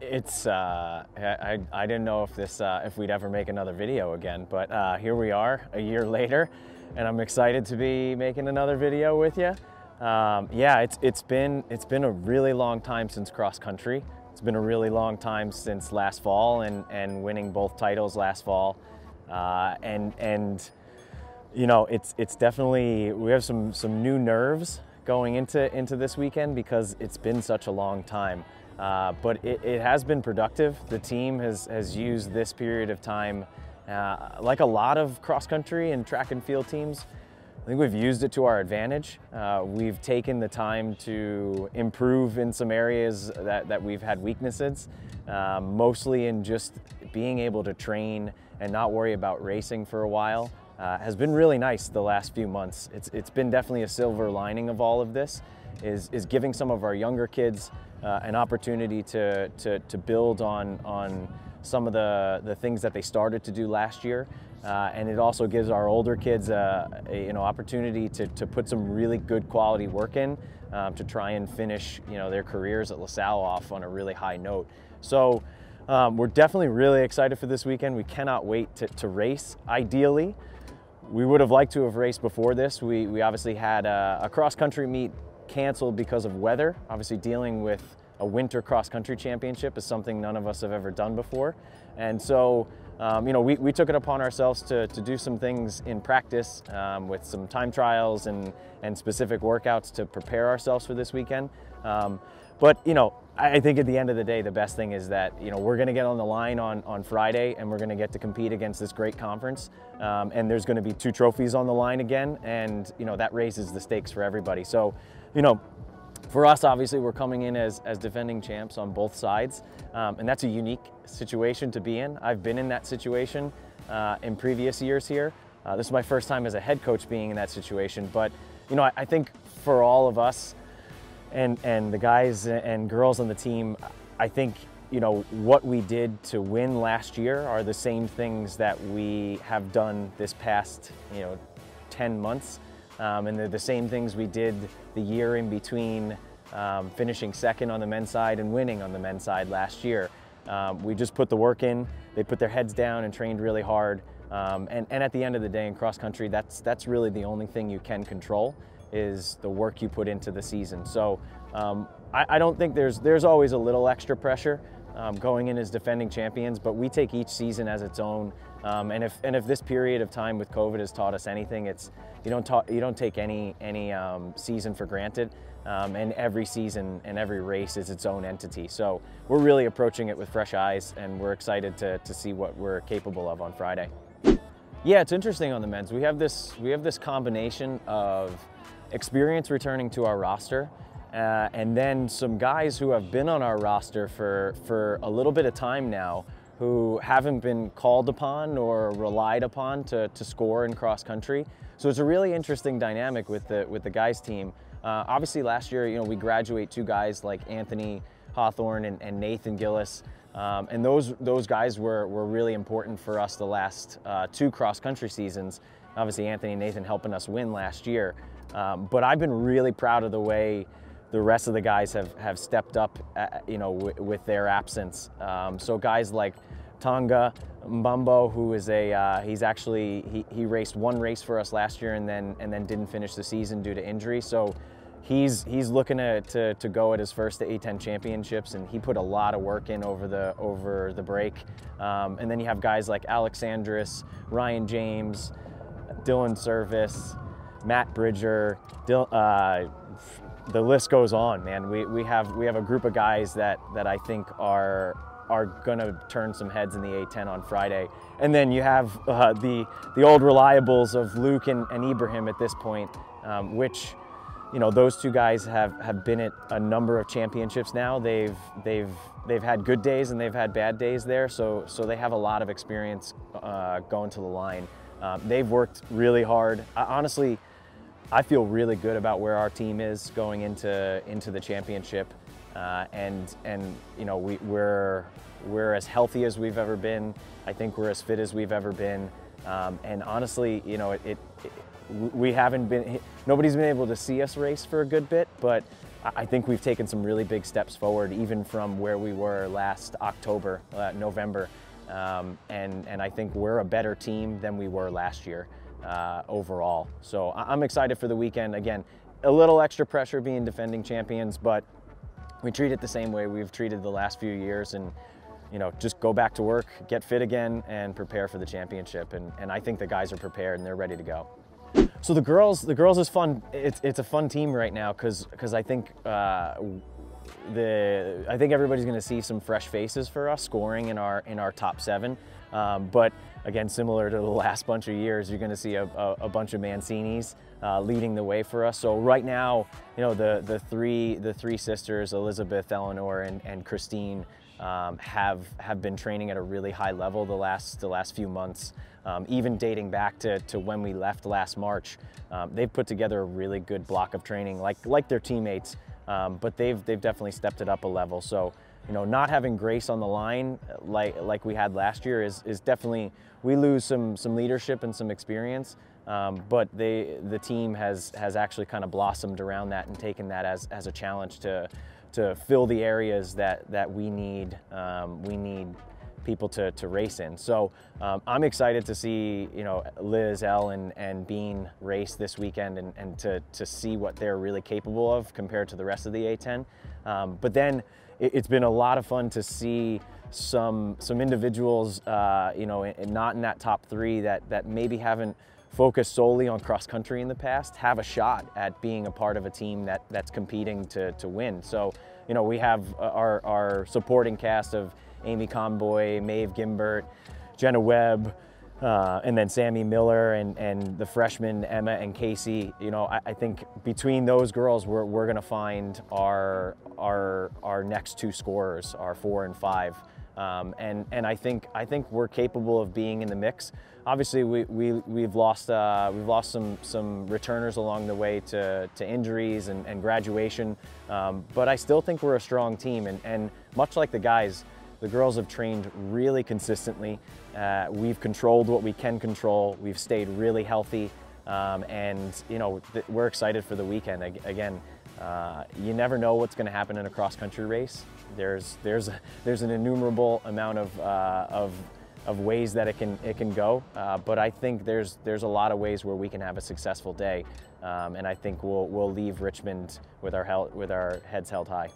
It's I didn't know if if we'd ever make another video again, but here we are a year later, and I'm excited to be making another video with you. Yeah, it's been a really long time since cross country. It's been a really long time since last fall and winning both titles last fall, and you know, it's definitely, we have some new nerves going into this weekend because it's been such a long time. But it has been productive. The team has used this period of time, like a lot of cross-country and track and field teams. I think we've used it to our advantage. We've taken the time to improve in some areas that we've had weaknesses, mostly in just being able to train and not worry about racing for a while. Has been really nice the last few months. It's been definitely a silver lining of all of this, is giving some of our younger kids an opportunity to build on some of the things that they started to do last year, and it also gives our older kids a opportunity to put some really good quality work in to try and finish their careers at LaSalle off on a really high note. So we're definitely really excited for this weekend. We cannot wait to race. Ideally, we would have liked to have raced before this. We obviously had a cross-country meet canceled because of weather. Obviously, dealing with a winter cross-country championship is something none of us have ever done before. And so, we took it upon ourselves to do some things in practice with some time trials and specific workouts to prepare ourselves for this weekend. But I think at the end of the day, the best thing is that we're going to get on the line on Friday, and we're going to get to compete against this great conference. And there's going to be 2 trophies on the line again, and that raises the stakes for everybody. So, for us, obviously, we're coming in as defending champs on both sides, and that's a unique situation to be in. I've been in that situation in previous years here. This is my first time as a head coach being in that situation, but I think for all of us, and the guys and girls on the team, I think what we did to win last year are the same things that we have done this past 10 months, and they're the same things we did the year in between finishing second on the men's side and winning on the men's side last year. We just put the work in. They put their heads down and trained really hard, and at the end of the day in cross country, that's really the only thing you can control, is the work you put into the season. So I don't think there's always a little extra pressure going in as defending champions, but we take each season as its own. And if this period of time with COVID has taught us anything, it's you don't take any season for granted, and every season and every race is its own entity. So we're really approaching it with fresh eyes, and we're excited to see what we're capable of on Friday. Yeah, it's interesting on the men's. We have this combination of experience returning to our roster, and then some guys who have been on our roster for a little bit of time now, who haven't been called upon or relied upon to score in cross country. So it's a really interesting dynamic with the guys team. Obviously last year, we graduate 2 guys like Anthony Hawthorne and Nathan Gillis, and those guys were really important for us the last 2 cross country seasons. Obviously Anthony and Nathan helping us win last year. But I've been really proud of the way the rest of the guys have stepped up, with their absence. So guys like Tonga Mbambo, who is he raced 1 race for us last year and then didn't finish the season due to injury. So he's looking to go at his first A10 championships, and he put a lot of work in over the break. And then you have guys like Alexandris, Ryan James, Dylan Service, Matt Bridger, the list goes on, man. We have a group of guys that I think are gonna turn some heads in the A10 on Friday. And then you have the old reliables of Luke and Ibrahim at this point, which those 2 guys have been at a number of championships now. They've had good days and they've had bad days there, so they have a lot of experience going to the line. They've worked really hard. Honestly, I feel really good about where our team is going into the championship, and we're as healthy as we've ever been. I think we're as fit as we've ever been, and honestly, we haven't been. Nobody's been able to see us race for a good bit, but I think we've taken some really big steps forward, even from where we were last October, November. And I think we're a better team than we were last year overall. So I'm excited for the weekend. Again, a little extra pressure being defending champions, but we treat it the same way we've treated the last few years, and just go back to work, get fit again, and prepare for the championship. And I think the guys are prepared and they're ready to go. So the girls is fun. It's a fun team right now because I think I think everybody's going to see some fresh faces for us scoring in our top 7. But again, similar to the last bunch of years, you're going to see a bunch of Mancinis leading the way for us. So right now, the three sisters, Elizabeth, Eleanor, and Christine, have been training at a really high level the last few months. Even dating back to when we left last March, they've put together a really good block of training, like their teammates, but they've definitely stepped it up a level. So, not having Grace on the line like we had last year is definitely, we lose some leadership and some experience, but the team has actually kind of blossomed around that and taken that as a challenge to fill the areas that we need people to race in. So I'm excited to see Liz, Elle, and Bean race this weekend and to see what they're really capable of compared to the rest of the A10. But then it's been a lot of fun to see some individuals not in that top 3 that maybe haven't focused solely on cross country in the past have a shot at being a part of a team that's competing to win. So we have our supporting cast of Amy Conboy, Maeve Gimbert, Jenna Webb, and then Sammy Miller and the freshmen Emma and Casey. I think between those girls, we're going to find our next 2 scorers, our 4 and 5, and I think we're capable of being in the mix. Obviously, we've lost some returners along the way to injuries and graduation, but I still think we're a strong team. And much like the guys, the girls have trained really consistently. We've controlled what we can control. We've stayed really healthy, and we're excited for the weekend. Again, you never know what's going to happen in a cross-country race. There's an innumerable amount of ways that it can go, but I think there's a lot of ways where we can have a successful day, and I think we'll leave Richmond with our heads held high.